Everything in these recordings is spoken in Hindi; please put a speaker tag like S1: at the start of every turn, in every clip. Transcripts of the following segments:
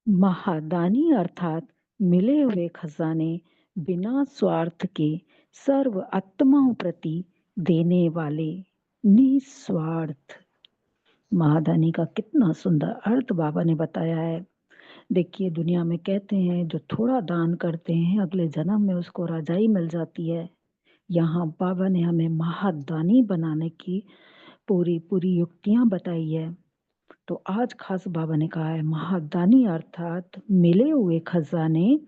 S1: महादानी अर्थात मिले हुए खजाने बिना स्वार्थ के सर्व आत्माओं प्रति देने वाले निस्वार्थ। महादानी का कितना सुंदर अर्थ बाबा ने बताया है। देखिए, दुनिया में कहते हैं जो थोड़ा दान करते हैं अगले जन्म में उसको राजाई मिल जाती है। यहाँ बाबा ने हमें महादानी बनाने की पूरी पूरी युक्तियां बताई है। तो आज खास बाबा ने कहा है महादानी अर्थात मिले हुए खजाने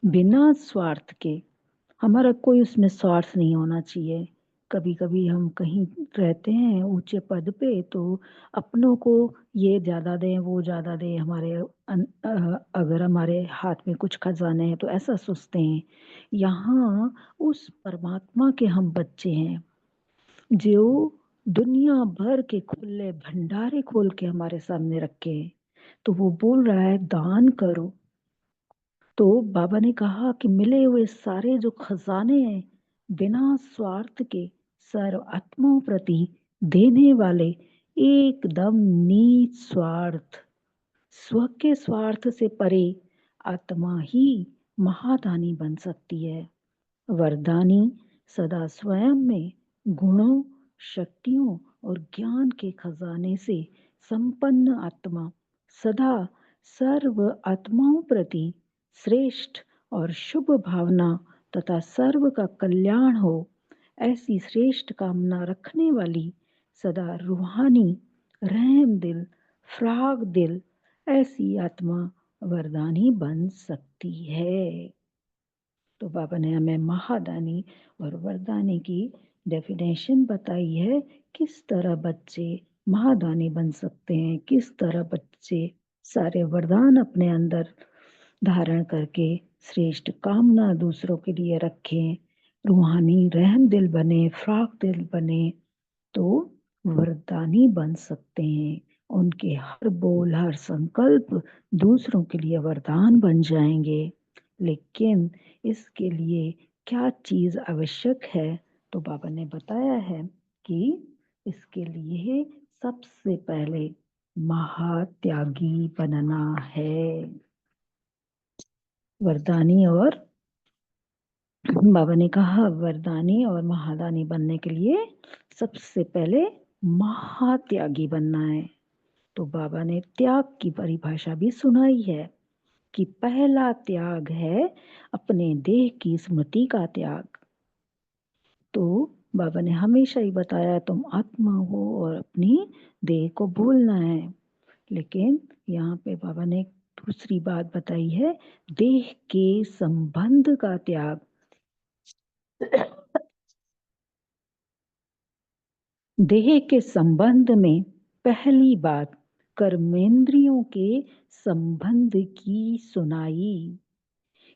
S1: बिना स्वार्थ के। हमारा कोई उसमें स्वार्थ नहीं होना चाहिए। कभी कभी हम कहीं रहते हैं ऊंचे पद पे तो अपनों को ये ज्यादा दें वो ज्यादा दें, अगर हमारे हाथ में कुछ खजाने हैं तो ऐसा सोचते हैं। यहाँ उस परमात्मा के हम बच्चे हैं जो दुनिया भर के खुले भंडारे खोल के हमारे सामने रखे हैं। तो वो बोल रहा है दान करो। तो बाबा ने कहा कि मिले हुए सारे जो खजाने हैं बिना स्वार्थ के सर्व आत्माओं प्रति देने वाले, एकदम निस्वार्थ, स्व के स्वार्थ से परे आत्मा ही महादानी बन सकती है। वरदानी सदा स्वयं में गुणों, शक्तियों और ज्ञान के खजाने से संपन्न आत्मा सदा सर्व आत्माओं प्रति श्रेष्ठ और शुभ भावना तथा सर्व का कल्याण हो, ऐसी श्रेष्ठ कामना रखने वाली सदा रूहानी, रहम दिल, फ्राग दिल ऐसी आत्मा वरदानी बन सकती है। तो बाबा ने हमें महादानी और वरदानी की डेफिनेशन बताई है। किस तरह बच्चे महादानी बन सकते हैं, किस तरह बच्चे सारे वरदान अपने अंदर धारण करके श्रेष्ठ कामना दूसरों के लिए रखें, रूहानी रहम दिल बने, फ्राक दिल बने, तो वरदानी बन सकते हैं। उनके हर बोल हर संकल्प दूसरों के लिए वरदान बन जाएंगे। लेकिन इसके लिए क्या चीज आवश्यक है? तो बाबा ने बताया है कि इसके लिए सबसे पहले महात्यागी बनना है। वरदानी और बाबा ने कहा वरदानी और महादानी बनने के लिए सबसे पहले महात्यागी बनना है। तो बाबा ने त्याग की परिभाषा भी सुनाई है कि पहला त्याग है अपने देह की स्मृति का त्याग। तो बाबा ने हमेशा ही बताया तुम आत्मा हो और अपनी देह को भूलना है। लेकिन यहाँ पे बाबा ने दूसरी बात बताई है, देह के संबंध का त्याग। देह के संबंध में पहली बात कर्मेंद्रियों के संबंध की सुनाई,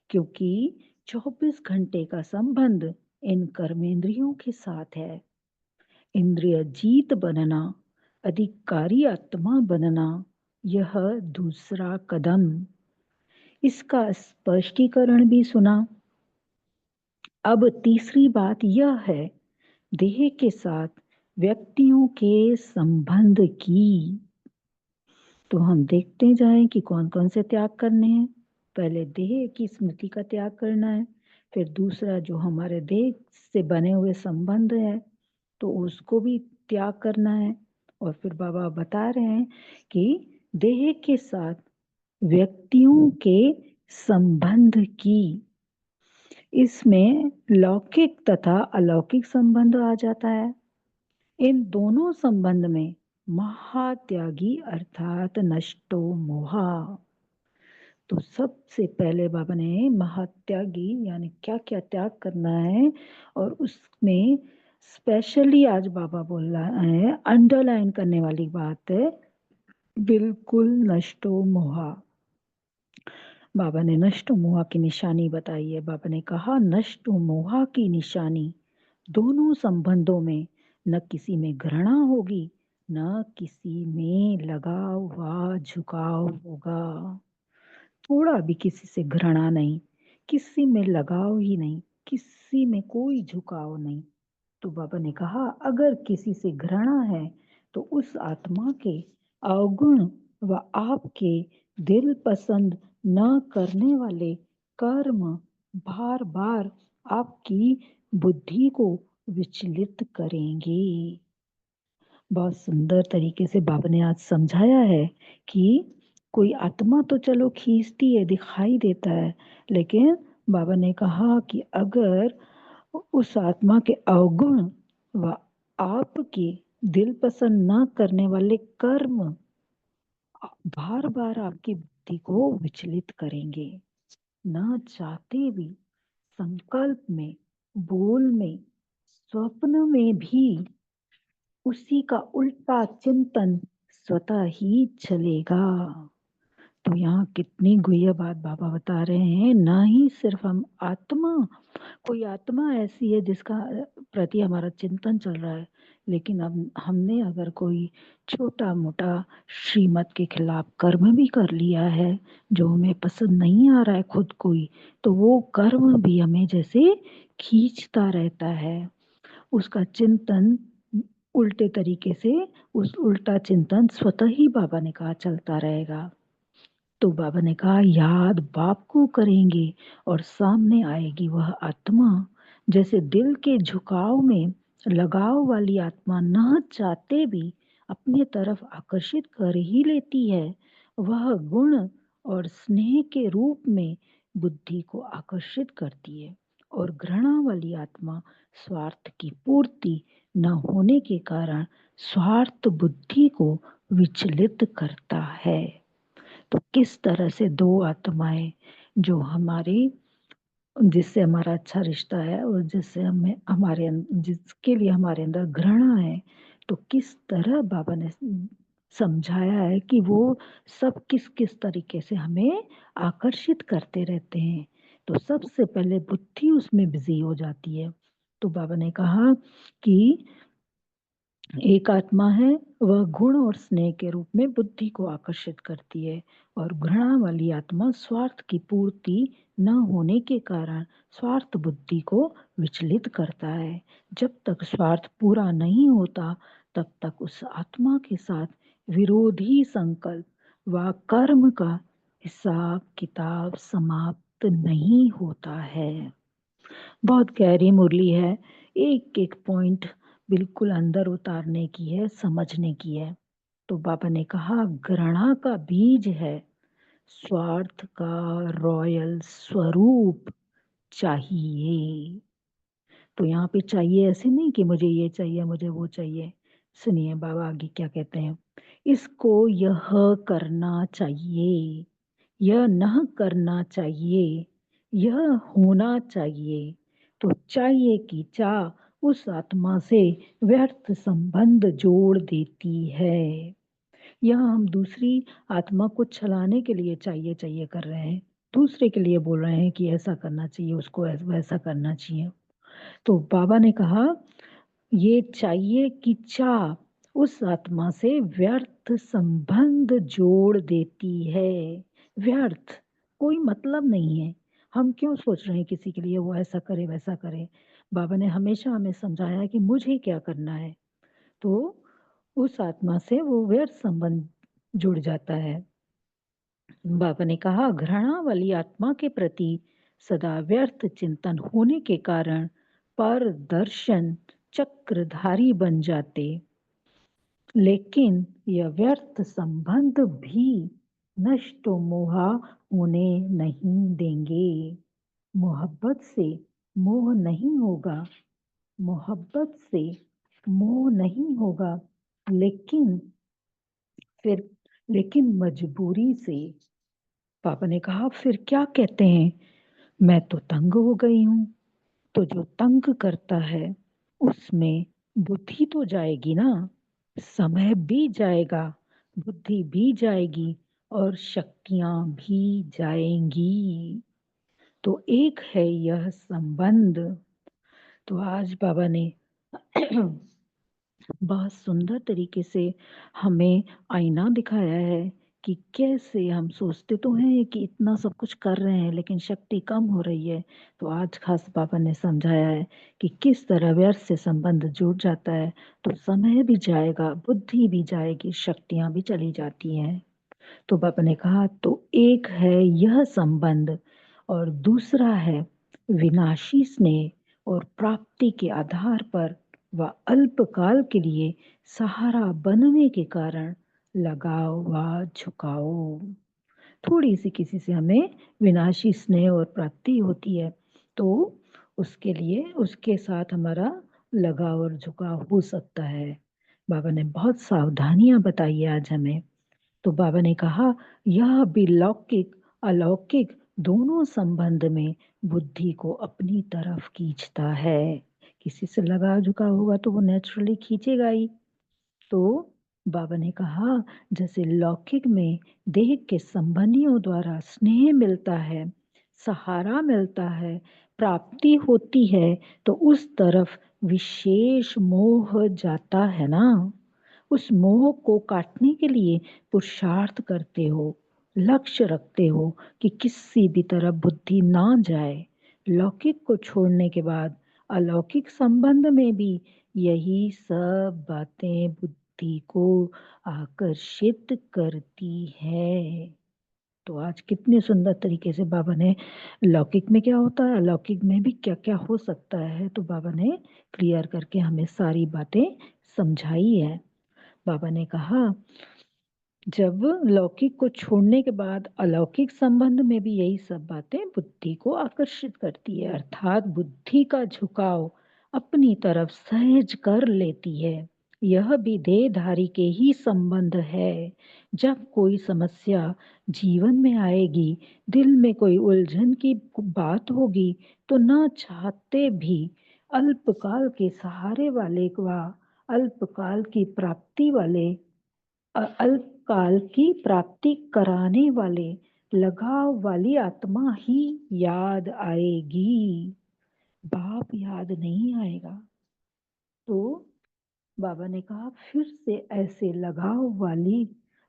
S1: क्योंकि 24 घंटे का संबंध इन कर्मेंद्रियों के साथ है। इंद्रिय जीत बनना, अधिकारी आत्मा बनना, यह दूसरा कदम। इसका स्पष्टीकरण भी सुना। अब तीसरी बात यह है देह के साथ व्यक्तियों के संबंध की। तो हम देखते जाएं कि कौन कौन से त्याग करने हैं। पहले देह की स्मृति का त्याग करना है, फिर दूसरा जो हमारे देह से बने हुए संबंध है तो उसको भी त्याग करना है। और फिर बाबा बता रहे हैं कि देह के साथ व्यक्तियों के संबंध की, इसमें लौकिक तथा अलौकिक संबंध आ जाता है। इन दोनों संबंध में महात्यागी अर्थात नष्टो मोहा। तो सबसे पहले बाबा ने महात्यागी यानी क्या क्या त्याग करना है, और उसमें स्पेशली आज बाबा बोल रहा है, अंडरलाइन करने वाली बात है, बिल्कुल नष्टो मोहा। बाबा ने नष्ट मोहा की निशानी बताई है। बाबा ने कहा नष्ट मोहा की निशानी दोनों संबंधों में न किसी में घृणा होगी न किसी में लगाव व झुकाव होगा। थोड़ा भी किसी से घृणा नहीं, किसी में लगाव ही नहीं, किसी में कोई झुकाव नहीं। तो बाबा ने कहा अगर किसी से घृणा है तो उस आत्मा के अवगुण व आपके दिल पसंद न करने वाले कर्म बार बार आपकी बुद्धि को विचलित करेंगे। बहुत सुंदर तरीके से बाबा ने आज समझाया है कि कोई आत्मा तो चलो खींचती है, दिखाई देता है, लेकिन बाबा ने कहा कि अगर उस आत्मा के अवगुण व आपके दिल पसंद ना करने वाले कर्म बार बार आपकी बुद्धि को विचलित करेंगे, ना चाहते भी संकल्प में, बोल में, स्वप्न में भी उसी का उल्टा चिंतन स्वतः ही चलेगा। तो यहाँ कितनी गुह्य बात बाबा बता रहे हैं। ना ही सिर्फ हम आत्मा, कोई आत्मा ऐसी है जिसका प्रति हमारा चिंतन चल रहा है, लेकिन अब हमने अगर कोई छोटा मोटा श्रीमत के खिलाफ कर्म भी कर लिया है जो हमें पसंद नहीं आ रहा है खुद को ही, तो वो कर्म भी हमें जैसे खींचता रहता है। उसका चिंतन उल्टे तरीके से, उस उल्टा चिंतन स्वतः ही बाबा ने कहा चलता रहेगा। तो बाबा ने कहा याद बाप को करेंगे और सामने आएगी वह आत्मा। जैसे दिल के झुकाव में लगाव वाली आत्मा न चाहते भी अपने तरफ आकर्षित कर ही लेती है, वह गुण और स्नेह के रूप में बुद्धि को आकर्षित करती है। और घृणा वाली आत्मा स्वार्थ की पूर्ति न होने के कारण स्वार्थ बुद्धि को विचलित करता है। तो किस तरह से दो आत्माएं जो हमारी, जिससे हमारा अच्छा रिश्ता है और जिससे हमें जिसके लिए हमारे अंदर घृणा है, तो किस तरह बाबा ने समझाया है कि वो सब किस किस तरीके से हमें आकर्षित करते रहते हैं। तो सबसे पहले बुद्धि उसमें बिजी हो जाती है। तो बाबा ने कहा कि एक आत्मा है, वह गुण और स्नेह के रूप में बुद्धि को आकर्षित करती है, और घृणा वाली आत्मा स्वार्थ की पूर्ति न होने के कारण स्वार्थ बुद्धि को विचलित करता है। जब तक स्वार्थ पूरा नहीं होता तब तक उस आत्मा के साथ विरोधी संकल्प व कर्म का हिसाब किताब समाप्त नहीं होता है। बहुत गहरी मुरली है, एक एक पॉइंट बिल्कुल अंदर उतारने की है, समझने की है। तो बाबा ने कहा घृणा का बीज है स्वार्थ का रॉयल स्वरूप चाहिए। तो यहाँ पे चाहिए ऐसे नहीं कि मुझे ये चाहिए मुझे वो चाहिए। सुनिए बाबा आगे क्या कहते हैं। इसको यह करना चाहिए, यह न करना चाहिए, यह होना चाहिए। तो चाहिए की चाह उस आत्मा से व्यर्थ संबंध जोड़ देती है। यहाँ हम दूसरी आत्मा को छलाने के लिए चाहिए चाहिए कर रहे हैं, दूसरे के लिए बोल रहे हैं कि ऐसा करना चाहिए, उसको वैसा करना चाहिए। तो बाबा ने कहा ये चाहिए कि चाह उस आत्मा से व्यर्थ संबंध जोड़ देती है। व्यर्थ, कोई मतलब नहीं है। हम क्यों सोच रहे हैं किसी के लिए वो ऐसा करे वैसा करे। बाबा ने हमेशा हमें समझाया है कि मुझे क्या करना है, तो उस आत्मा से वो व्यर्थ संबंध जुड़ जाता है। बाबा ने कहा घृणा वाली आत्मा के प्रति सदा व्यर्थ चिंतन होने के कारण पर दर्शन चक्रधारी बन जाते, लेकिन यह व्यर्थ संबंध भी नष्ट मोहा होने नहीं देंगे। मोहब्बत से मोह नहीं होगा, मोहब्बत से मोह नहीं होगा, लेकिन फिर लेकिन मजबूरी से। पापा ने कहा फिर क्या कहते हैं, मैं तो तंग हो गई हूं। तो जो तंग करता है उसमें बुद्धि तो जाएगी ना, समय भी जाएगा, बुद्धि भी जाएगी और शक्तियां भी जाएंगी। तो एक है यह संबंध। तो आज बाबा ने बहुत सुंदर तरीके से हमें आईना दिखाया है कि कैसे हम सोचते तो हैं कि इतना सब कुछ कर रहे हैं लेकिन शक्ति कम हो रही है। तो आज खास बाबा ने समझाया है कि किस तरह व्यर्थ से संबंध जुड़ जाता है तो समय भी जाएगा, बुद्धि भी जाएगी, शक्तियां भी चली जाती हैं। तो बाबा ने कहा तो एक है यह संबंध और दूसरा है विनाशी स्नेह और प्राप्ति के आधार पर व अल्पकाल के लिए सहारा बनने के कारण लगाव व झुकाव। थोड़ी सी किसी से हमें विनाशी स्नेह और प्राप्ति होती है तो उसके लिए उसके साथ हमारा लगाव और झुकाव हो सकता है। बाबा ने बहुत सावधानियां बताई है आज हमें। तो बाबा ने कहा यह भी लौकिक अलौकिक दोनों संबंध में बुद्धि को अपनी तरफ खींचता है। किसी से लगाव झुकाव होगा तो वो नेचुरली खींचेगा ही। तो बाबा ने कहा जैसे लौकिक में देह के संबंधियों द्वारा स्नेह मिलता है, सहारा मिलता है, प्राप्ति होती है, तो उस तरफ विशेष मोह जाता है ना। उस मोह को काटने के लिए पुरुषार्थ करते हो, लक्ष्य रखते हो कि किसी भी तरह बुद्धि ना जाए। लौकिक को छोड़ने के बाद अलौकिक संबंध में भी यही सब बातें बुद्धि को आकर्षित करती है। तो आज कितने सुंदर तरीके से बाबा ने लौकिक में क्या होता है, अलौकिक में भी क्या क्या हो सकता है, तो बाबा ने क्लियर करके हमें सारी बातें समझाई है। बाबा ने कहा जब लौकिक को छोड़ने के बाद अलौकिक संबंध में भी यही सब बातें बुद्धि को आकर्षित करती है, अर्थात बुद्धि का झुकाव अपनी तरफ सहज कर लेती है। यह भी देहधारी के ही संबंध है। जब कोई समस्या जीवन में आएगी, दिल में कोई उलझन की बात होगी, तो न चाहते भी अल्पकाल के सहारे वाले व अल्पकाल की प्राप्ति वाले अल्पकाल की प्राप्ति कराने वाले लगाव वाली आत्मा ही याद आएगी, बाप याद नहीं आएगा। तो बाबा ने कहा फिर से ऐसे लगाव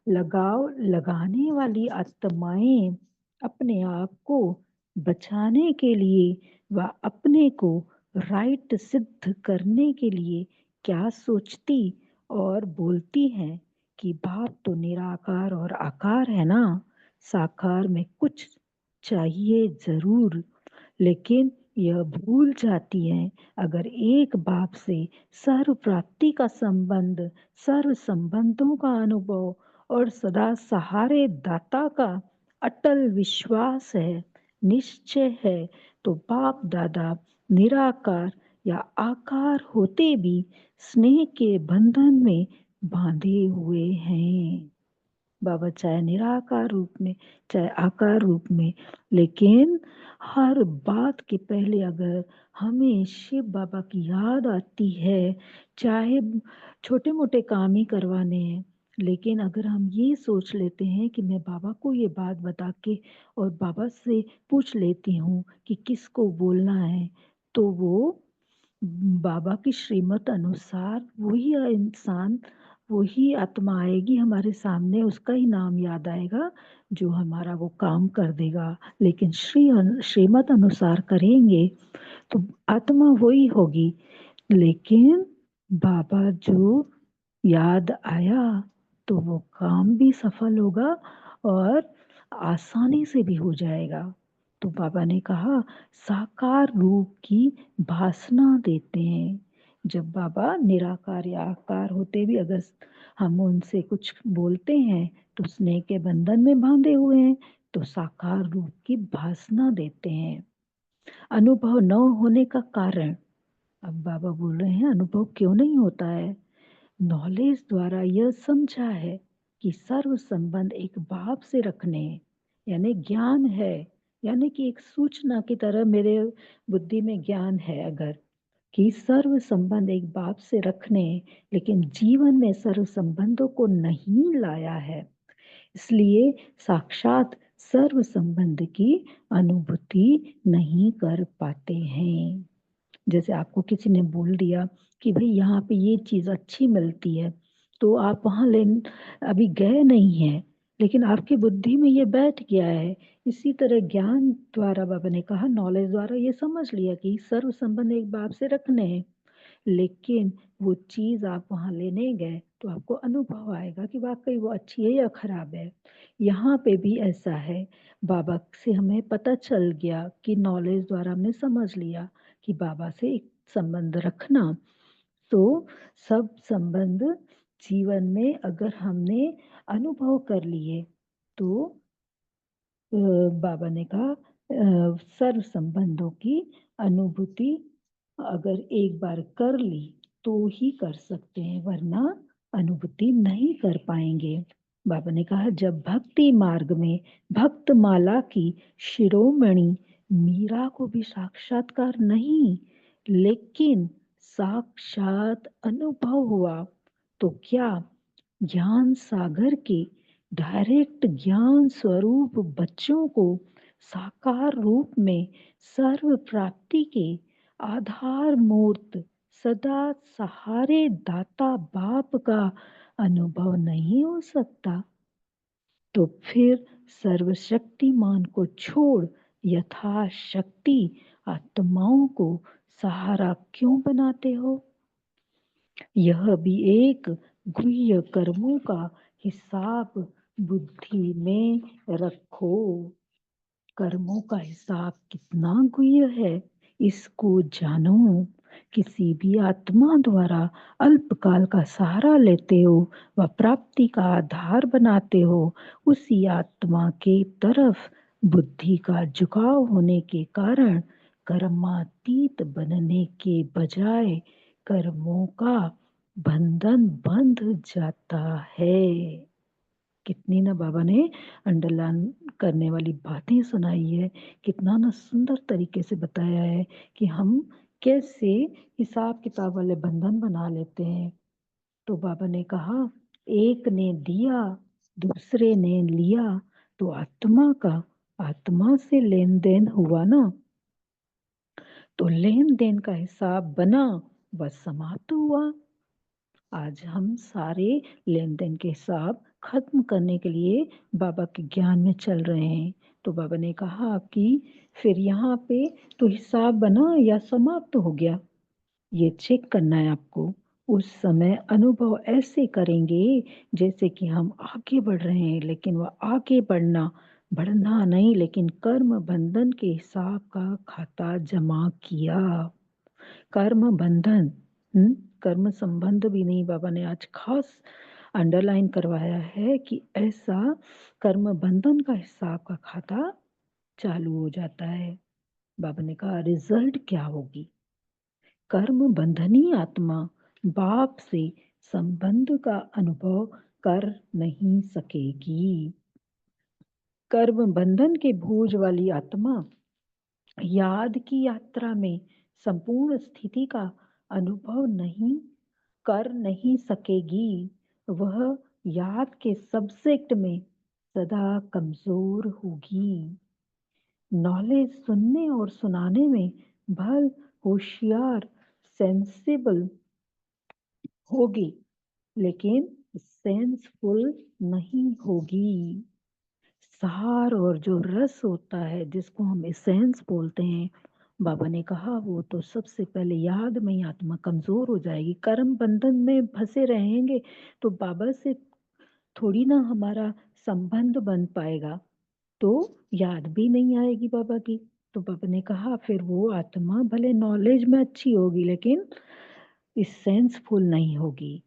S1: लगाने वाली आत्माएं अपने आप को बचाने के लिए व अपने को राइट सिद्ध करने के लिए क्या सोचती और बोलती हैं कि बाप तो निराकार और आकार है ना, साकार में कुछ चाहिए जरूर, लेकिन यह भूल जाती हैं अगर एक बाप से सर्व प्राप्ति का संबंध, सर्व संबंधों का अनुभव और सदा सहारे दाता का अटल विश्वास है, निश्चय है, तो बाप दादा निराकार या आकार होते भी स्नेह के बंधन में बांधे हुए हैं। बाबा चाहे निराकार रूप में चाहे आकार रूप में, लेकिन हर बात के पहले अगर हमें शिव बाबा की याद आती है, चाहे छोटे मोटे काम ही करवाने हैं, लेकिन अगर हम ये सोच लेते हैं कि मैं बाबा को ये बात बता के और बाबा से पूछ लेती हूँ कि किसको बोलना है, तो वो बाबा की श्रीमत अनुसार वही इंसान, वही आत्मा आएगी हमारे सामने, उसका ही नाम याद आएगा जो हमारा वो काम कर देगा। लेकिन श्रीमत अनुसार करेंगे तो आत्मा वही होगी, लेकिन बाबा जो याद आया तो वो काम भी सफल होगा और आसानी से भी हो जाएगा। तो बाबा ने कहा साकार रूप की भासना देते हैं। जब बाबा निराकार या आकार होते भी अगर हम उनसे कुछ बोलते हैं तो स्नेह के बंधन में बांधे हुए हैं, तो साकार रूप की भासना देते हैं। अनुभव न होने का कारण, अब बाबा बोल रहे हैं अनुभव क्यों नहीं होता है। नॉलेज द्वारा यह समझा है कि सर्व संबंध एक भाव से रखने, यानी ज्ञान है, यानी कि एक सूचना की तरह मेरे बुद्धि में ज्ञान है अगर कि सर्व संबंध एक बाप से रखने, लेकिन जीवन में सर्व संबंधों को नहीं लाया है, इसलिए साक्षात सर्व संबंध की अनुभूति नहीं कर पाते हैं। जैसे आपको किसी ने बोल दिया कि भाई यहाँ पे ये चीज़ अच्छी मिलती है, तो आप वहाँ ले अभी गए नहीं हैं, लेकिन आपकी बुद्धि में ये बैठ गया है। इसी तरह ज्ञान द्वारा बाबा ने कहा नॉलेज द्वारा ये समझ लिया कि सर्व संबंध एक बाप से रखने हैं, लेकिन वो चीज़ आप वहाँ लेने गए तो आपको अनुभव आएगा कि वाक़ई वो अच्छी है या खराब है। यहाँ पे भी ऐसा है, बाबा से हमें पता चल गया कि नॉलेज द्वारा हमने समझ लिया कि बाबा से एक संबंध रखना, तो सब संबंध जीवन में अगर हमने अनुभव कर लिए, तो बाबा ने कहा सर्व संबंधों की अनुभूति अगर एक बार कर ली तो ही कर सकते हैं, वरना अनुभूति नहीं कर पाएंगे। बाबा ने कहा जब भक्ति मार्ग में भक्त माला की शिरोमणि मीरा को भी साक्षात्कार नहीं, लेकिन साक्षात अनुभव हुआ, तो क्या ज्ञान सागर के डायरेक्ट ज्ञान स्वरूप बच्चों को साकार रूप में सर्व प्राप्ति के आधार मूर्त सदा सहारे दाता बाप का अनुभव नहीं हो सकता? तो फिर सर्वशक्तिमान को छोड़ यथाशक्ति आत्माओं को सहारा क्यों बनाते हो? यह भी एक गुह्य कर्मों का हिसाब बुद्धि में रखो। कर्मों का हिसाब कितना गुह्य है, इसको जानो। किसी भी आत्मा द्वारा अल्पकाल का सहारा लेते हो व प्राप्ति का आधार बनाते हो, उसी आत्मा के तरफ बुद्धि का झुकाव होने के कारण कर्मातीत बनने के बजाय कर्मों का बंधन बंध जाता है। कितनी ना बाबा ने अंडरलाइन करने वाली बातें सुनाई है, कितना ना सुंदर तरीके से बताया है कि हम कैसे हिसाब किताब वाले बंधन बना लेते हैं। तो बाबा ने कहा एक ने दिया दूसरे ने लिया, तो आत्मा का आत्मा से लेन देन हुआ ना, तो लेन देन का हिसाब बना, बस समाप्त हुआ। आज हम सारे लेन देन के हिसाब खत्म करने के लिए बाबा के ज्ञान में चल रहे हैं। तो बाबा ने कहा कि फिर यहाँ पे तो हिसाब बना या समाप्त हो गया, ये चेक करना है आपको। उस समय अनुभव ऐसे करेंगे जैसे कि हम आगे बढ़ रहे हैं, लेकिन वह आगे बढ़ना नहीं, लेकिन कर्म बंधन के हिसाब का खाता जमा किया। कर्म बंधन, कर्म संबंध भी नहीं, बाबा ने आज खास अंडरलाइन करवाया है कि ऐसा कर्म बंधन का हिसाब का खाता चालू हो जाता है। बाबा ने कहा रिजल्ट क्या होगी? कर्म बंधनी आत्मा बाप से संबंध का अनुभव कर नहीं सकेगी। कर्म बंधन के बोझ वाली आत्मा याद की यात्रा में संपूर्ण स्थिति का अनुभव नहीं कर नहीं सकेगी। वह याद के सब्जेक्ट में सदा कमजोर होगी। नॉलेज सुनने और सुनाने में भल होशियार सेंसिबल होगी, लेकिन सेंसफुल नहीं होगी। सार और जो रस होता है जिसको हम एसेंस बोलते हैं, बाबा ने कहा वो तो सबसे पहले याद में ही आत्मा कमजोर हो जाएगी। कर्म बंधन में फंसे रहेंगे तो बाबा से थोड़ी ना हमारा संबंध बन पाएगा, तो याद भी नहीं आएगी बाबा की। तो बाबा ने कहा फिर वो आत्मा भले नॉलेज में अच्छी होगी, लेकिन सेंसफुल नहीं होगी।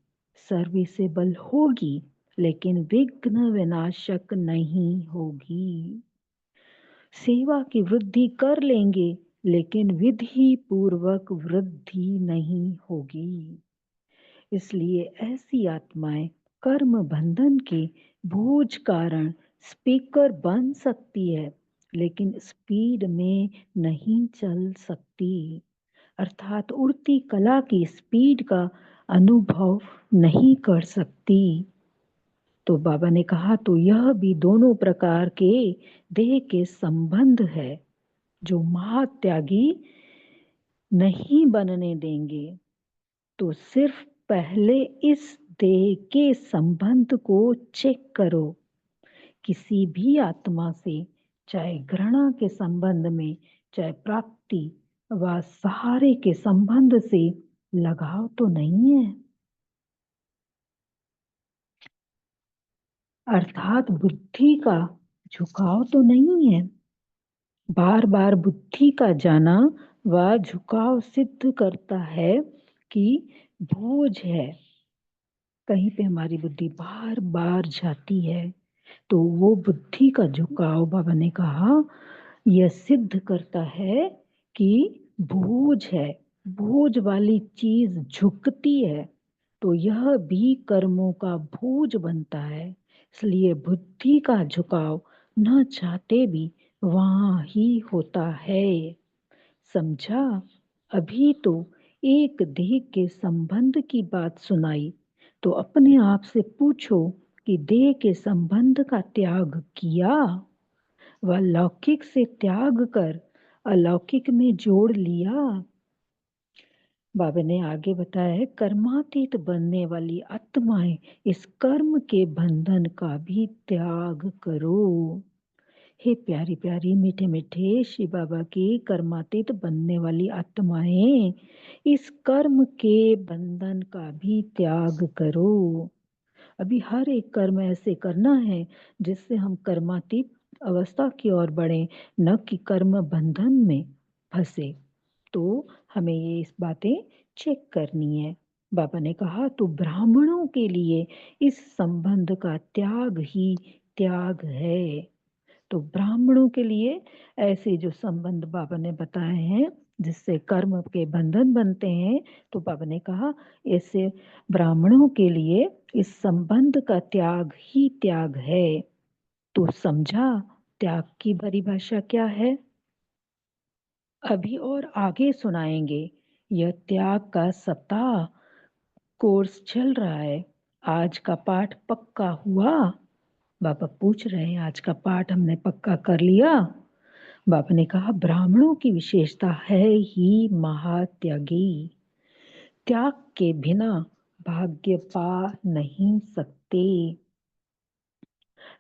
S1: सर्विसेबल होगी, लेकिन विघ्न विनाशक नहीं होगी। सेवा की वृद्धि कर लेंगे, लेकिन विधि पूर्वक वृद्धि नहीं होगी। इसलिए ऐसी आत्माएं कर्म बंधन के बोझ कारण स्पीकर बन सकती है, लेकिन स्पीड में नहीं चल सकती, अर्थात उड़ती कला की स्पीड का अनुभव नहीं कर सकती। तो बाबा ने कहा तो यह भी दोनों प्रकार के देह के संबंध है जो महात्यागी नहीं बनने देंगे। तो सिर्फ पहले इस देह के संबंध को चेक करो। किसी भी आत्मा से, चाहे घृणा के संबंध में, चाहे प्राप्ति व सहारे के संबंध से लगाव तो नहीं है। अर्थात बुद्धि का झुकाव तो नहीं है। बार बार बुद्धि का जाना व झुकाव सिद्ध करता है कि बोझ है। कहीं पे हमारी बुद्धि बार बार जाती है तो वो बुद्धि का झुकाव, बाबा ने कहा, यह सिद्ध करता है कि बोझ है। बोझ वाली चीज झुकती है तो यह भी कर्मों का बोझ बनता है। इसलिए बुद्धि का झुकाव न चाहते भी वहां ही होता है। समझा? अभी तो एक देह के संबंध की बात सुनाई, तो अपने आप से पूछो कि देह के संबंध का त्याग किया व लौकिक से त्याग कर अलौकिक में जोड़ लिया। बाबा ने आगे बताया है, कर्मातीत बनने वाली आत्माएं इस कर्म के बंधन का भी त्याग करो। हे प्यारी प्यारी मीठे मीठे श्री बाबा की कर्मातीत बनने वाली आत्माएं, इस कर्म के बंधन का भी त्याग करो। अभी हर एक कर्म ऐसे करना है जिससे हम कर्मातीत अवस्था की ओर बढ़े, न कि कर्म बंधन में फंसे। तो हमें ये इस बातें चेक करनी है। बाबा ने कहा तो ब्राह्मणों के लिए इस संबंध का त्याग ही त्याग है। तो ब्राह्मणों के लिए ऐसे जो संबंध बाबा ने बताए हैं जिससे कर्म के बंधन बनते हैं, तो बाबा ने कहा ऐसे ब्राह्मणों के लिए इस संबंध का त्याग ही त्याग है। तो समझा त्याग की परिभाषा क्या है? अभी और आगे सुनाएंगे। यह त्याग का सप्ताह कोर्स चल रहा है। आज का पाठ पक्का हुआ? बाबा पूछ रहे हैं, आज का पाठ हमने पक्का कर लिया? बाबा ने कहा ब्राह्मणों की विशेषता है ही महात्यागी। त्याग के बिना भाग्य पा नहीं सकते।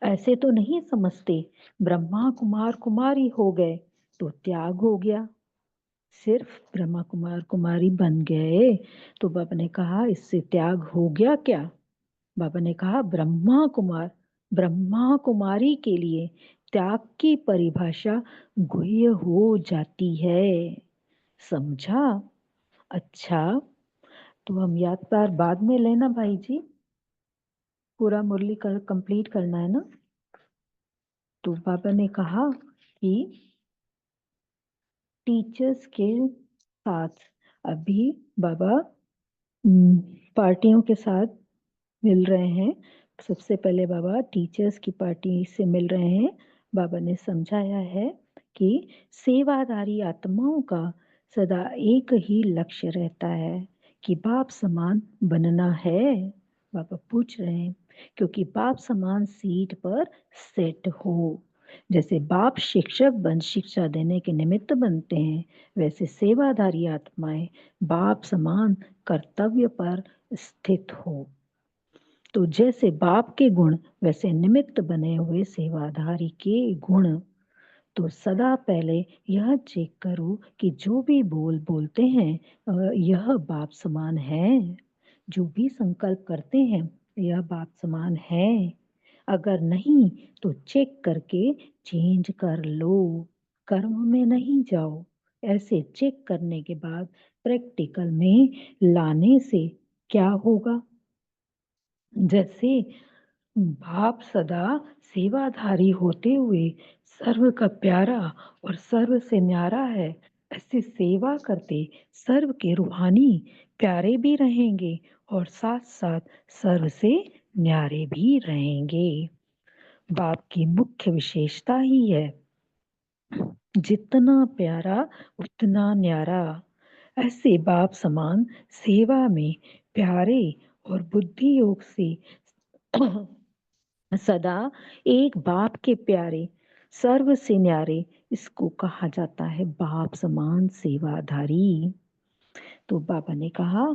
S1: ऐसे तो नहीं समझते ब्रह्मा कुमार कुमारी हो गए तो त्याग हो गया, सिर्फ ब्रह्मा कुमार कुमारी बन गए तो बाबा ने कहा इससे त्याग हो गया क्या? बाबा ने कहा ब्रह्मा कुमारी के लिए त्याग की परिभाषा गुह्य हो जाती है। समझा? अच्छा, तो हम याद पार बाद में लेना भाई जी, पूरा मुरली कर कंप्लीट करना है ना। तो बाबा ने कहा कि टीचर्स के साथ अभी बाबा पार्टियों के साथ मिल रहे हैं। सबसे पहले बाबा टीचर्स की पार्टी से मिल रहे हैं। बाबा ने समझाया है कि सेवादारी आत्माओं का सदा एक ही लक्ष्य रहता है कि बाप समान बनना है। बाबा पूछ रहे हैं क्योंकि बाप समान सीट पर सेट हो। जैसे बाप शिक्षक बन शिक्षा देने के निमित्त बनते हैं, वैसे सेवाधारी आत्माएं बाप समान कर्तव्य पर स्थित हो। तो जैसे बाप के गुण वैसे निमित्त बने हुए सेवाधारी के गुण। तो सदा पहले यह चेक करो कि जो भी बोलते हैं यह बाप समान है। जो भी संकल्प करते हैं यह बाप समान है। अगर नहीं तो चेक करके चेंज कर लो, कर्म में नहीं जाओ। ऐसे चेक करने के बाद प्रैक्टिकल में लाने से क्या होगा? जैसे बाप सदा सेवाधारी होते हुए सर्व का प्यारा और सर्व से न्यारा है, ऐसे सेवा करते सर्व के रूहानी प्यारे भी रहेंगे और साथ साथ सर्व से न्यारे भी रहेंगे। बाप की मुख्य विशेषता ही है जितना प्यारा उतना न्यारा। ऐसे बाप समान सेवा में प्यारे और बुद्धि योग से सदा एक बाप के प्यारे सर्व से न्यारे, इसको कहा जाता है बाप समान सेवाधारी। तो बाबा ने कहा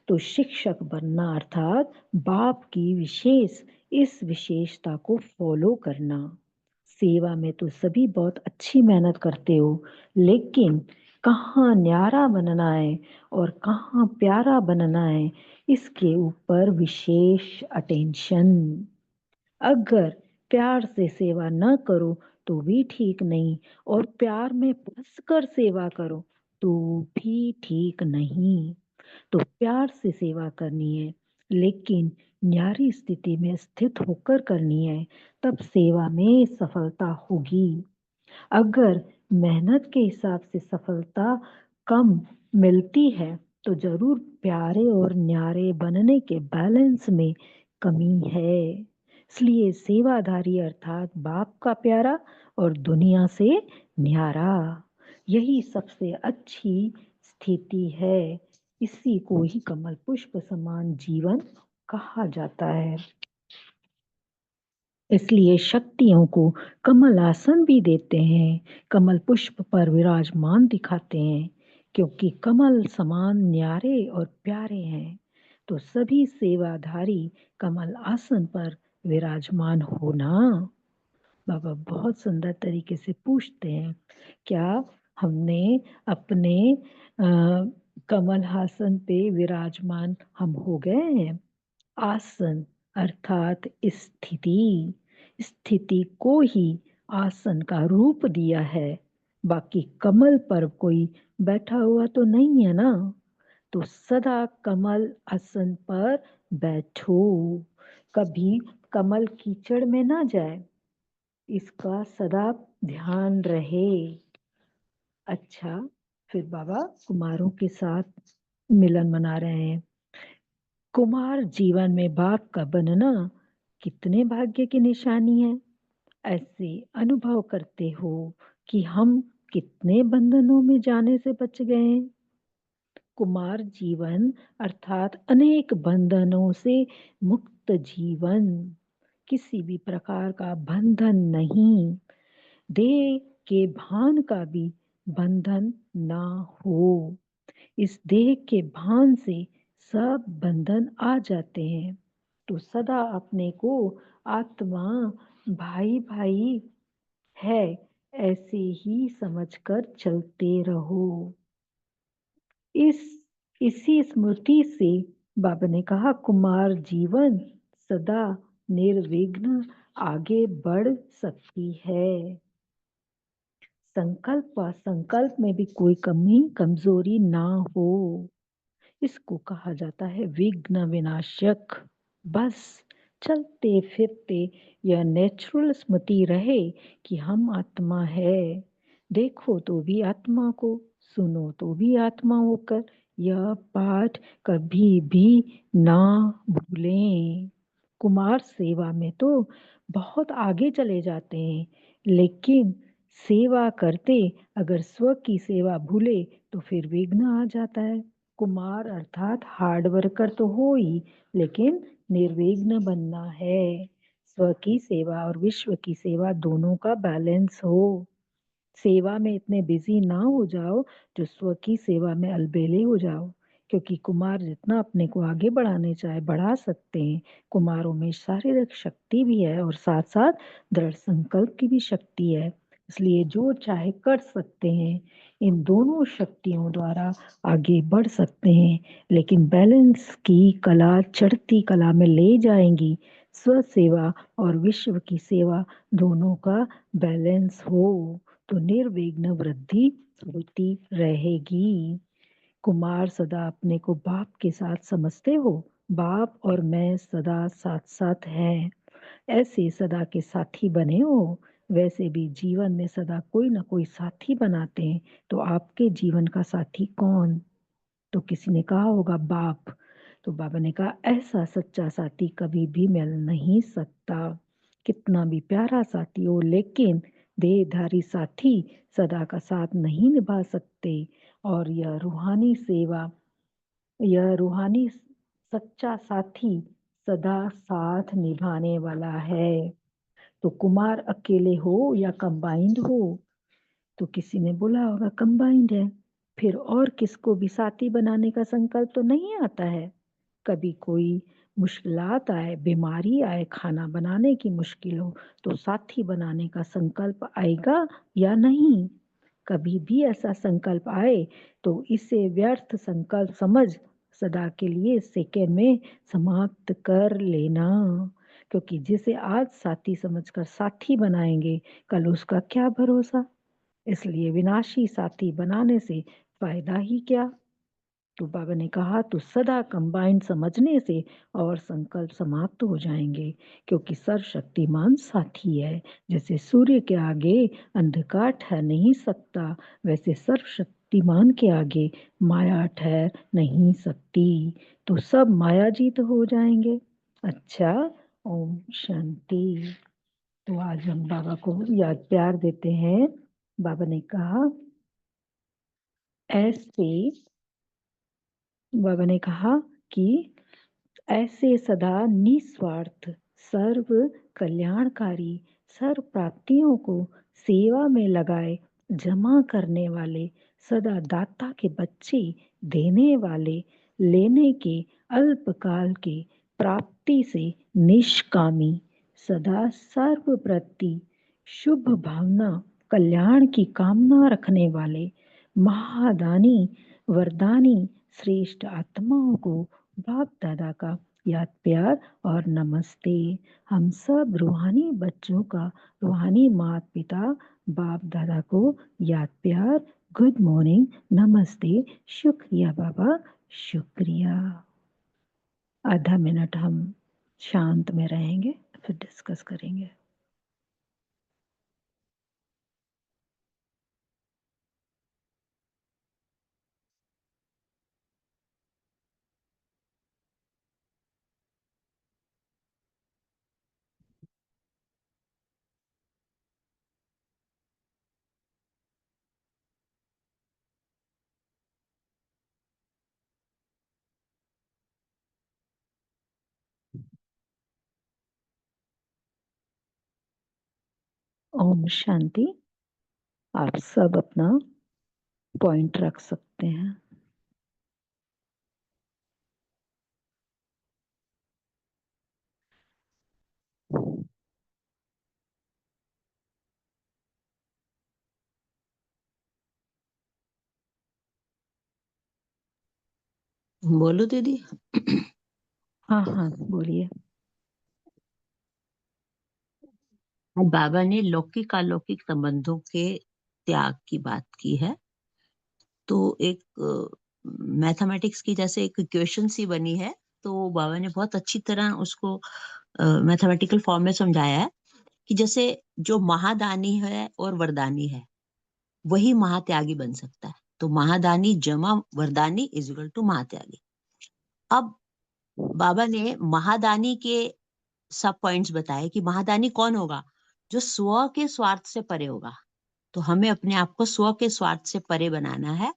S1: तो शिक्षक बनना अर्थात बाप की विशेष इस विशेषता को फॉलो करना। सेवा में तो सभी बहुत अच्छी मेहनत करते हो, लेकिन कहाँ न्यारा बनना है और कहाँ प्यारा बनना है, इसके ऊपर विशेष अटेंशन। अगर प्यार से सेवा न करो तो भी ठीक नहीं, और प्यार में फंस कर सेवा करो तो भी ठीक नहीं। तो प्यार से सेवा करनी है, लेकिन न्यारी स्थिति में स्थित होकर करनी है, तब सेवा में सफलता होगी। अगर मेहनत के हिसाब से सफलता कम मिलती है तो जरूर प्यारे और न्यारे बनने के बैलेंस में कमी है। इसलिए सेवाधारी अर्थात बाप का प्यारा और दुनिया से न्यारा, यही सबसे अच्छी स्थिति है। इसी को ही कमल पुष्प समान जीवन कहा जाता है। इसलिए शक्तियों को कमल आसन भी देते हैं, कमल पुष्प पर विराजमान दिखाते हैं, क्योंकि कमल समान न्यारे और प्यारे हैं। तो सभी सेवाधारी कमल आसन पर विराजमान होना। बाबा बहुत सुंदर तरीके से पूछते हैं, क्या हमने अपने कमल हासन पे विराजमान हम हो गए हैं? आसन अर्थात स्थिति, स्थिति को ही आसन का रूप दिया है। बाकी कमल पर कोई बैठा हुआ तो नहीं है ना। तो सदा कमल आसन पर बैठो, कभी कमल कीचड़ में ना जाए, इसका सदा ध्यान रहे। अच्छा, फिर बाबा कुमारों के साथ मिलन मना रहे हैं। कुमार जीवन में बाप का बनना कितने भाग्य की निशानी है। ऐसे अनुभव करते हो कि हम कितने बंधनों में जाने से बच गए हैं। कुमार जीवन अर्थात अनेक बंधनों से मुक्त जीवन, किसी भी प्रकार का बंधन नहीं, देह के भान का भी बंधन ना हो। इस देह के भान से सब बंधन आ जाते हैं। तो सदा अपने को आत्मा भाई भाई है ऐसे ही समझकर चलते रहो। इस इसी स्मृति से बाबा ने कहा कुमार जीवन सदा निर्विघ्न आगे बढ़ सकती है। संकल्प व संकल्प में भी कोई कमी कमजोरी ना हो, इसको कहा जाता है विघ्न विनाशक। बस चलते फिरते यह नेचुरल स्मृति रहे कि हम आत्मा है। देखो तो भी आत्मा को, सुनो तो भी आत्मा होकर, यह पाठ कभी भी ना भूलें। कुमार सेवा में तो बहुत आगे चले जाते हैं, लेकिन सेवा करते अगर स्व की सेवा भूले तो फिर विघ्न आ जाता है। कुमार अर्थात हार्ड वर्कर तो हो ही, लेकिन निर्विघ्न बनना है। स्व की सेवा और विश्व की सेवा दोनों का बैलेंस हो। सेवा में इतने बिजी ना हो जाओ जो स्व की सेवा में अलबेले हो जाओ, क्योंकि कुमार जितना अपने को आगे बढ़ाने चाहे बढ़ा सकते हैं। कुमारों में शारीरिक शक्ति भी है और साथ साथ दृढ़ संकल्प की भी शक्ति है, इसलिए जो चाहे कर सकते हैं। इन दोनों शक्तियों द्वारा आगे बढ़ सकते हैं, लेकिन बैलेंस की कला चढ़ती कला में ले जाएंगी। स्व सेवा और विश्व की सेवा दोनों का बैलेंस हो तो निर्विघ्न वृद्धि होती रहेगी। कुमार सदा अपने को बाप के साथ समझते हो, बाप और मैं सदा साथ साथ हैं, ऐसे सदा के साथी बने हो। वैसे भी जीवन में सदा कोई ना कोई साथी बनाते हैं, तो आपके जीवन का साथी कौन? तो किसी ने कहा होगा बाप। तो बाबा ने कहा ऐसा सच्चा साथी कभी भी मिल नहीं सकता, कितना भी प्यारा साथी हो, लेकिन देहधारी साथी सदा का साथ नहीं निभा सकते। और यह रूहानी सच्चा साथी सदा साथ निभाने वाला है। तो कुमार अकेले हो या कंबाइंड हो, तो किसी ने बोला होगा कंबाइंड है, फिर और किसको भी साथी बनाने का संकल्प तो नहीं आता है। कभी कोई मुश्किलात आए, बीमारी आए, खाना बनाने की मुश्किल हो, तो साथी बनाने का संकल्प आएगा या नहीं? कभी भी ऐसा संकल्प आए तो इसे व्यर्थ संकल्प समझ सदा के लिए सेकेंड में समाप्त कर लेना, क्योंकि जिसे आज साथी समझकर साथी बनाएंगे, कल उसका क्या भरोसा। इसलिए विनाशी साथी बनाने से फायदा ही क्या। तो बाबा ने कहा तो सदा कंबाइंड समझने से और संकल्प समाप्त हो जाएंगे, क्योंकि सर्वशक्तिमान साथी है। जैसे सूर्य के आगे अंधकार ठहर नहीं सकता, वैसे सर्वशक्तिमान के आगे माया ठहर नहीं सकती। तो सब मायाजीत हो जाएंगे। अच्छा, ओम शांति। तो आज हम बाबा को याद प्यार देते हैं। बाबा ने कहा ऐसे, बाबा ने कहा कि ऐसे सदा निस्वार्थ, सर्व कल्याणकारी, सर्व प्राप्तियों को सेवा में लगाए जमा करने वाले, सदा दाता के बच्चे, देने वाले, लेने के अल्पकाल के प्राप्ति से निष्कामी, सदा सर्व प्रति शुभ भावना, कल्याण की कामना रखने वाले महादानी, वरदानी श्रेष्ठ आत्माओं को बाप दादा का याद प्यार और नमस्ते। हम सब रूहानी बच्चों का रूहानी माता पिता बाप दादा को याद प्यार, गुड मॉर्निंग, नमस्ते, शुक्रिया बाबा, शुक्रिया। आधा मिनट हम शांत में रहेंगे, फिर डिस्कस करेंगे। ओम शांति। आप सब अपना पॉइंट रख सकते हैं।
S2: बोलो दीदी।
S1: हाँ हाँ बोलिए।
S2: आज बाबा ने लौकिक अलौकिक संबंधों के त्याग की बात की है। तो एक मैथमेटिक्स की जैसे एक इक्वेशन सी बनी है, तो बाबा ने बहुत अच्छी तरह उसको मैथमेटिकल फॉर्म में समझाया है कि जैसे जो महादानी है और वरदानी है, वही महात्यागी बन सकता है। तो महादानी जमा वरदानी इज इक्वल टू महात्यागी। अब बाबा ने महादानी के सब पॉइंट्स बताए कि महादानी कौन होगा, जो स्व के स्वार्थ से परे होगा। तो हमें अपने आप को स्व के स्वार्थ से परे बनाना है,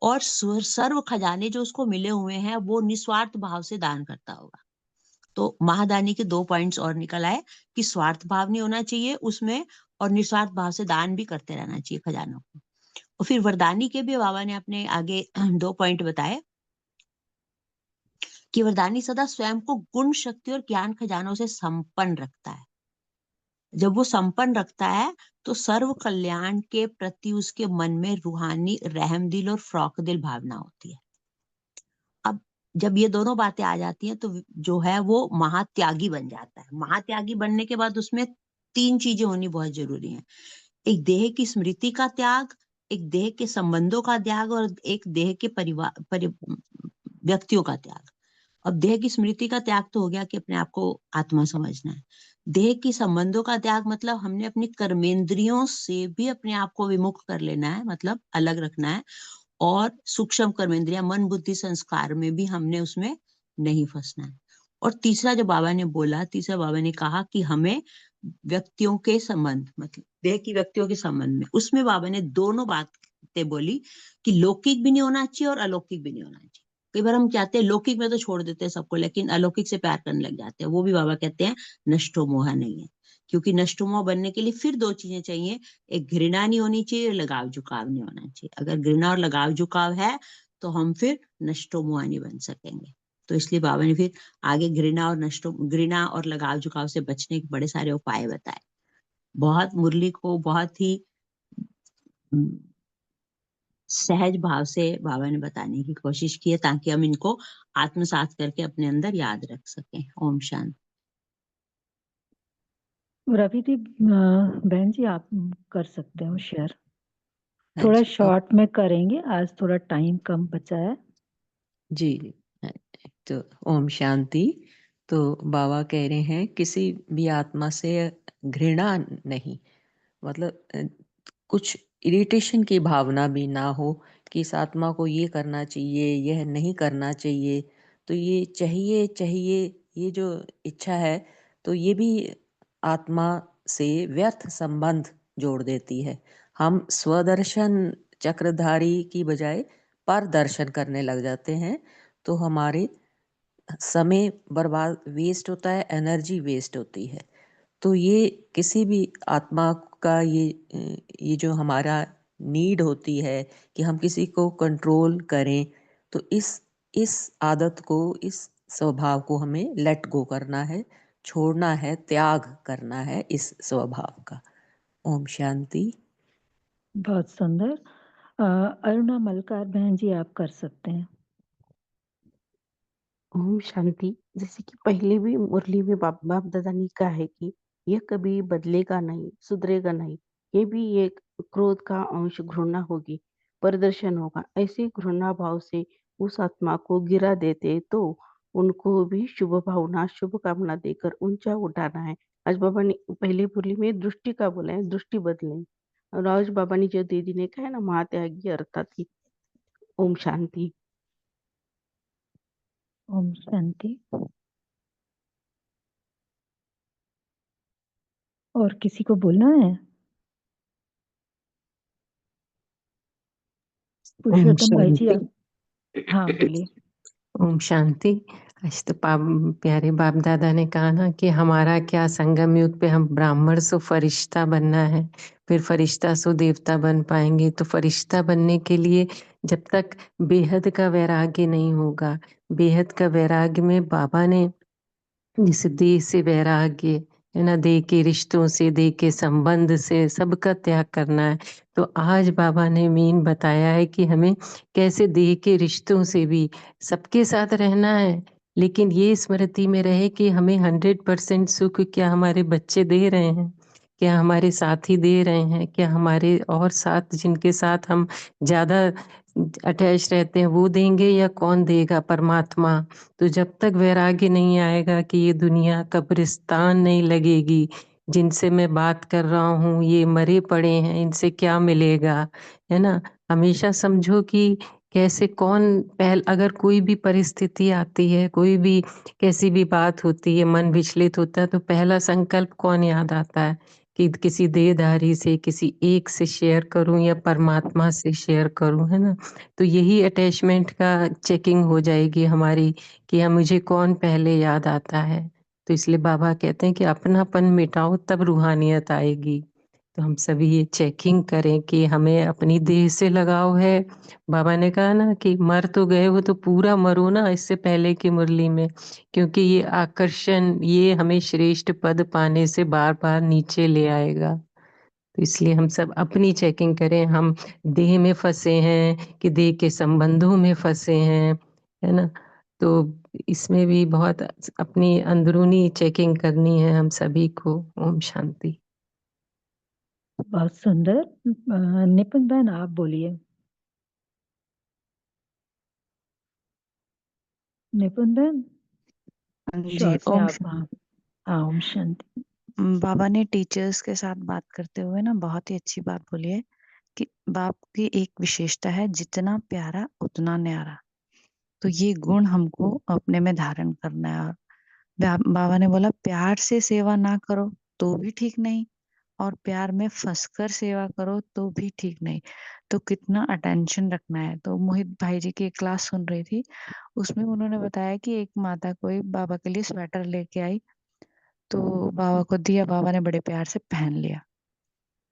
S2: और सर्व खजाने जो उसको मिले हुए हैं वो निस्वार्थ भाव से दान करता होगा। तो महादानी के 2 पॉइंट्स और निकल आए कि स्वार्थ भाव नहीं होना चाहिए उसमें, और निस्वार्थ भाव से दान भी करते रहना चाहिए खजानों को। और फिर वरदानी के भी बाबा ने अपने आगे 2 पॉइंट बताए कि वरदानी सदा स्वयं को गुण, शक्ति और ज्ञान खजानों से संपन्न रखता है। जब वो संपन्न रखता है तो सर्व कल्याण के प्रति उसके मन में रूहानी रहमदिल और फ्रॉकदिल भावना होती है। अब जब ये दोनों बातें आ जाती हैं तो जो है वो महात्यागी बन जाता है। महात्यागी बनने के बाद उसमें 3 चीजें होनी बहुत जरूरी हैं। एक देह की स्मृति का त्याग, एक देह के संबंधों का त्याग, और एक देह के व्यक्तियों का त्याग। अब देह की स्मृति का त्याग तो हो गया कि अपने आप को आत्मा समझना है। देह की संबंधों का त्याग मतलब हमने अपनी कर्मेंद्रियों से भी अपने आप को विमुख कर लेना है, मतलब अलग रखना है। और सूक्ष्म कर्मेंद्रिया, मन बुद्धि संस्कार में भी हमने उसमें नहीं फंसना है। और तीसरा जो बाबा ने बोला, तीसरा बाबा ने कहा कि हमें व्यक्तियों के संबंध, मतलब देह की व्यक्तियों के संबंध में, उसमें बाबा ने दोनों बातें बोली कि लौकिक भी नहीं होना चाहिए और अलौकिक भी नहीं होना चाहिए। कई बार हम चाहते हैं लौकिक में तो छोड़ देते हैं सबको, लेकिन अलौकिक से प्यार करने लग जाते हैं। वो भी बाबा कहते हैं नष्टो मोहा नहीं है, क्योंकि नष्टो मोह बनने के लिए फिर 2 चीजें चाहिए। एक घृणा नहीं होनी चाहिए, लगाव झुकाव नहीं होना चाहिए। अगर घृणा और लगाव झुकाव है तो हम फिर नष्टो मोहा नहीं बन सकेंगे। तो इसलिए बाबा ने फिर आगे घृणा और लगाव झुकाव से बचने के बड़े सारे उपाय बताए। बहुत मुरली को बहुत ही सहज भाव से बाबा ने बताने की कोशिश की है, ताकि हम इनको आत्मसात करके अपने अंदर याद रख सकें। ओम शांति।
S1: रवि दी बहन जी, आप कर सकते हो शेयर।
S2: हाँ
S1: थोड़ा
S2: जी।
S1: शॉर्ट में करेंगे, आज थोड़ा टाइम कम बचा है।
S2: जी जी। हाँ, तो ओम शांति। तो बाबा कह रहे हैं किसी भी आत्मा से घृणा नहीं, मतलब कुछ इरिटेशन की भावना भी ना हो कि इस आत्मा को ये करना चाहिए, यह नहीं करना चाहिए। तो ये चाहिए चाहिए, ये जो इच्छा है, तो ये भी आत्मा से व्यर्थ संबंध जोड़ देती है। हम स्वदर्शन चक्रधारी की बजाय पर दर्शन करने लग जाते हैं, तो हमारे समय बर्बाद वेस्ट होता है, एनर्जी वेस्ट होती है। तो ये किसी भी आत्मा का ये जो हमारा नीड होती है कि हम किसी को कंट्रोल करें, तो इस आदत को, इस स्वभाव को हमें लेट गो करना है, छोड़ना है, त्याग करना है इस स्वभाव का। ओम शांति।
S1: बहुत सुंदर। अरुणा मलकार बहन जी, आप कर सकते हैं।
S3: ओम शांति। जैसे कि पहले भी मुरली में बाप दादा ने कहा है कि यह कभी बदलेगा नहीं, सुधरेगा नहीं। ये भी एक क्रोध का अंश, घृणा होगी, प्रदर्शन होगा। ऐसे घृणा भाव से उस आत्मा को गिरा देते तो उनको भी शुभ भावना, शुभ कामना देकर ऊंचा उठाना है। आज बाबा ने पहले मुरली में दृष्टि का बोला है, दृष्टि बदले। और आज बाबा ने जो दीदी ने कहा है ना, महात्यागी अर्थात ही। ओम शांति।
S1: ओम शांति। और किसी को बोलना है?
S4: ओम
S1: पुरुषोत्तम भाई जी,
S4: शांति।
S1: आप। हाँ, बोलिए।
S4: ओम शांति। आज तो प्यारे बाप दादा ने कहा ना कि हमारा क्या संगम युग पे हम ब्राह्मण सो फरिश्ता बनना है, फिर फरिश्ता सो देवता बन पाएंगे। तो फरिश्ता बनने के लिए जब तक बेहद का वैराग्य नहीं होगा, बेहद का वैराग्य में बाबा ने जैसे देह से वैराग्य है ना, देह के रिश्तों से, देह के संबंध से सबका त्याग करना है। तो आज बाबा ने मेन बताया है कि हमें कैसे देह के रिश्तों से भी सबके साथ रहना है, लेकिन ये स्मृति में रहे कि हमें 100% सुख क्या हमारे बच्चे दे रहे हैं, क्या हमारे साथी दे रहे हैं, क्या हमारे और साथ जिनके साथ हम ज्यादा अटैच रहते हैं वो देंगे, या कौन देगा? परमात्मा। तो जब तक वैराग्य नहीं आएगा कि ये दुनिया कब्रिस्तान नहीं लगेगी, जिनसे मैं बात कर रहा हूँ ये मरे पड़े हैं, इनसे क्या मिलेगा, है ना। हमेशा समझो कि कैसे कौन पहल, अगर कोई भी परिस्थिति आती है, कोई भी कैसी भी बात होती है, मन विचलित होता है, तो पहला संकल्प कौन याद आता है कि किसी देहधारी से, किसी एक से शेयर करूं या परमात्मा से शेयर करूं, है ना। तो यही अटैचमेंट का चेकिंग हो जाएगी हमारी कि हाँ मुझे कौन पहले याद आता है। तो इसलिए बाबा कहते हैं कि अपनापन मिटाओ तब रूहानियत आएगी। तो हम सभी ये चेकिंग करें कि हमें अपनी देह से लगाव है। बाबा ने कहा ना कि मर तो गए हो तो पूरा मरो ना, इससे पहले की मुरली में, क्योंकि ये आकर्षण ये हमें श्रेष्ठ पद पाने से बार बार नीचे ले आएगा। तो इसलिए हम सब अपनी चेकिंग करें, हम देह में फंसे हैं कि देह के संबंधों में फंसे हैं, है ना। तो इसमें भी बहुत अपनी अंदरूनी चेकिंग करनी है हम सभी को। ओम शांति।
S1: बहुत सुंदर। निपुण बहन, आप बोलिए। निपुण बहन,
S5: जी।
S1: शॉर्ट में
S5: ओम
S1: आप। हाँ। हाँ, ओम शांति।
S5: बाबा ने टीचर्स के साथ बात करते हुए ना बहुत ही अच्छी बात बोली है कि बाप की एक विशेषता है, जितना प्यारा उतना न्यारा। तो ये गुण हमको अपने में धारण करना है। और बाबा ने बोला प्यार से सेवा ना करो तो भी ठीक नहीं, और प्यार में फंसकर सेवा करो तो भी ठीक नहीं। तो कितना अटेंशन रखना है। तो मोहित भाई जी की एक क्लास सुन रही थी, उसमें उन्होंने बताया कि एक माता कोई बाबा के लिए स्वेटर लेके आई, तो बाबा को दिया, बाबा ने बड़े प्यार से पहन लिया।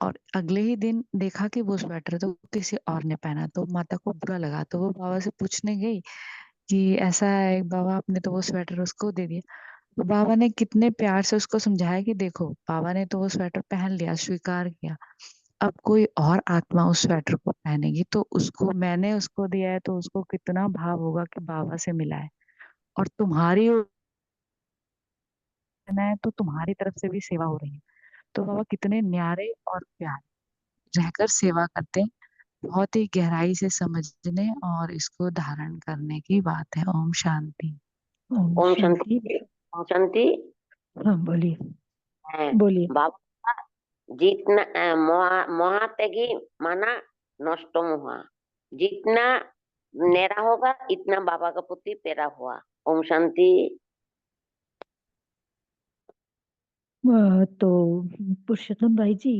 S5: और अगले ही दिन देखा कि वो स्वेटर तो किसी और ने पहना, तो माता को बुरा लगा। तो वो बाबा से पूछने गई कि ऐसा है बाबा, आपने तो वो स्वेटर उसको दे दिया। तो बाबा ने कितने प्यार से उसको समझाया कि देखो, बाबा ने तो वो स्वेटर पहन लिया, स्वीकार किया। अब कोई और आत्मा उस स्वेटर को पहनेगी तो उसको, मैंने उसको दिया है तो उसको कितना भाव होगा कि बाबा से मिला है। और तुम्हारी पहना है तो तुम्हारी तरफ से भी सेवा हो रही है। तो बाबा कितने न्यारे और प्यारे रहकर सेवा करते हैं। बहुत ही गहराई से समझने और इसको धारण करने की बात है। ओम शांति।
S1: ओम
S6: ओम
S1: शांति।
S6: शांति। ओम शांति।
S1: हाँ बोलिए
S6: হ্যাঁ,
S1: बोलिए।
S6: বাবা জিতনা মহাত্যাगी माना नष्ट हुआ, जितना नेरा होगा इतना बाबा का प्रति प्यारा हुआ। ओम शांति।
S1: तो पुरुषोत्तम भाई जी,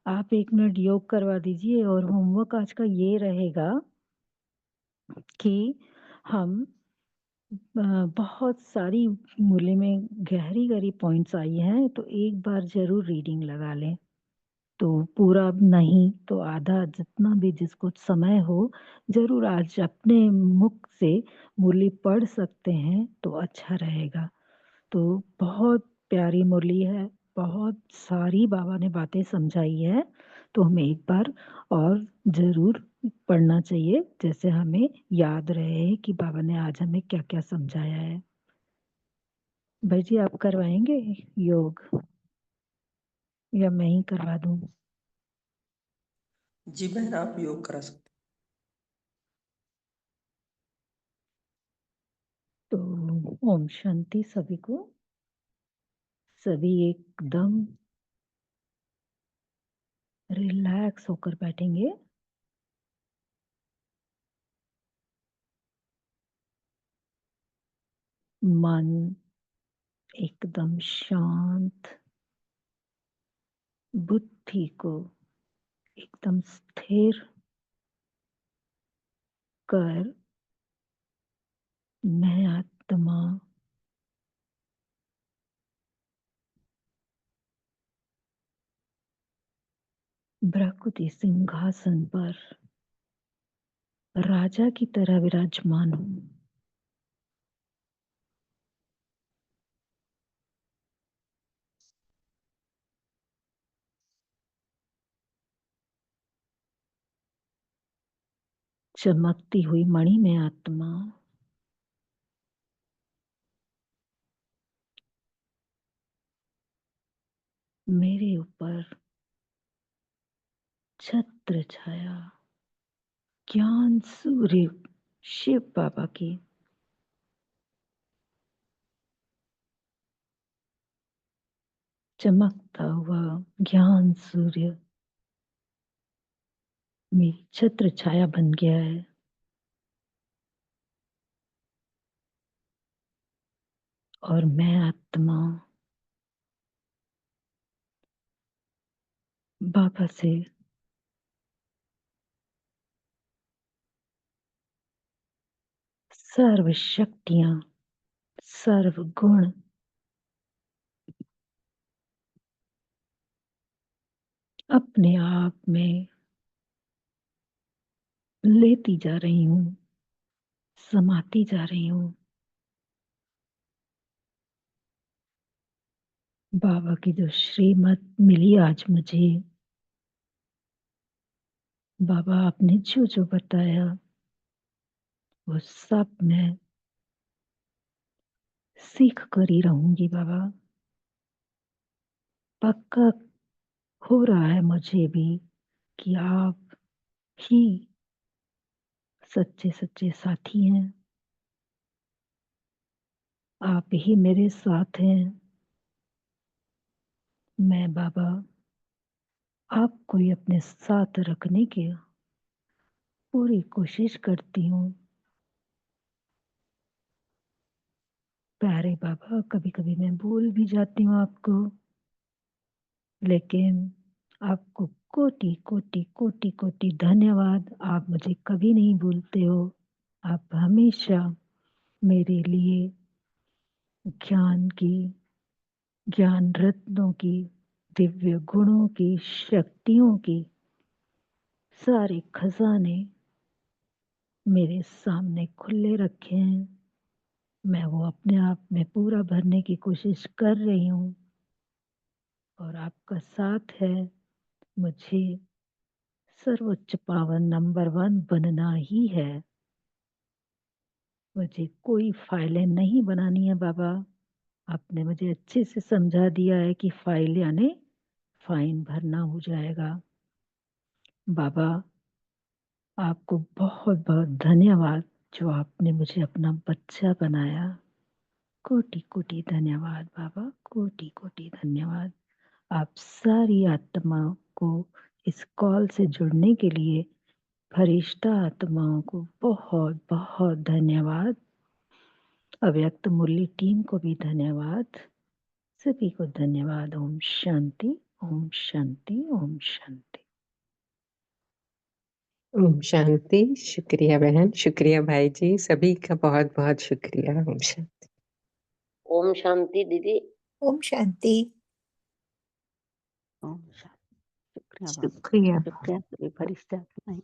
S1: आप 1 मिनट योग करवा दीजिए और होमवर्क आज का ये रहेगा कि हम बहुत सारी मूल्य में गहरी गहरी पॉइंट्स आई हैं, तो एक बार जरूर रीडिंग लगा लें। तो पूरा नहीं तो आधा, जितना भी जिसको समय हो, जरूर आज अपने मुख से मुरली पढ़ सकते हैं तो अच्छा रहेगा। तो बहुत प्यारी मुरली है, बहुत सारी बाबा ने बातें समझाई है, तो हमें एक बार और जरूर पढ़ना चाहिए, जैसे हमें याद रहे कि बाबा ने आज हमें क्या क्या समझाया है। भाई जी आप करवाएंगे योग या मैं ही करवा दूं?
S7: जी बहन, आप योग करा सकते
S1: तो ओम शांति सभी को। सभी एकदम रिलैक्स होकर बैठेंगे। मन एकदम शांत, बुद्धि को एकदम स्थिर कर मैं आत्मा प्रकृति सिंहासन पर राजा की तरह विराजमान हूं। चमकती हुई मणि में आत्मा मेरे ऊपर छत्र छाया ज्ञान सूर्य शिव बाबा की चमकता हुआ ज्ञान सूर्य मेरी छत्र छाया बन गया है। और मैं आत्मा बाबा से सर्व शक्तियां, सर्व गुण अपने आप में लेती जा रही हूं, समाती जा रही हूं। बाबा की जो श्रीमत मिली आज मुझे, बाबा आपने जो जो बताया वो सब मैं सीख कर ही रहूंगी। बाबा पक्का हो रहा है मुझे भी कि आप ही सच्चे सच्चे साथी हैं, आप ही मेरे साथ हैं। मैं बाबा आपको ही अपने साथ रखने की पूरी कोशिश करती हूँ। प्यारे बाबा, कभी कभी मैं भूल भी जाती हूँ आपको, लेकिन आपको कोटि कोटि कोटि कोटि धन्यवाद। आप मुझे कभी नहीं भूलते हो। आप हमेशा मेरे लिए ज्ञान की, ज्ञान रत्नों की, दिव्य गुणों की, शक्तियों की सारे खजाने मेरे सामने खुले रखे हैं। मैं वो अपने आप में पूरा भरने की कोशिश कर रही हूँ, और आपका साथ है। मुझे सर्वोच्च पावन नंबर 1 बनना ही है। मुझे कोई फाइलें नहीं बनानी है बाबा। आपने मुझे अच्छे से समझा दिया है कि फाइल यानी फाइन भरना हो जाएगा। बाबा आपको बहुत बहुत धन्यवाद जो आपने मुझे अपना बच्चा बनाया। कोटि कोटि धन्यवाद बाबा, कोटि कोटि धन्यवाद। आप सारी आत्माओं को इस कॉल से जुड़ने के लिए फरिश्ता आत्माओं को बहुत बहुत धन्यवाद। अव्यक्त मुरली टीम को भी धन्यवाद। सभी को धन्यवाद। ओम शांति, ओम शांति, ओम शांति।
S4: ओम शांति। शुक्रिया बहन, शुक्रिया भाई जी, सभी का बहुत बहुत शुक्रिया। ओम शांति।
S6: ओम शांति दीदी।
S8: ओम शांति।
S3: ओम शांति। शुक्रिया बाबा,
S2: शुक्रिया।
S3: शुक्रिया सभी फरिश्ते आत्माएं।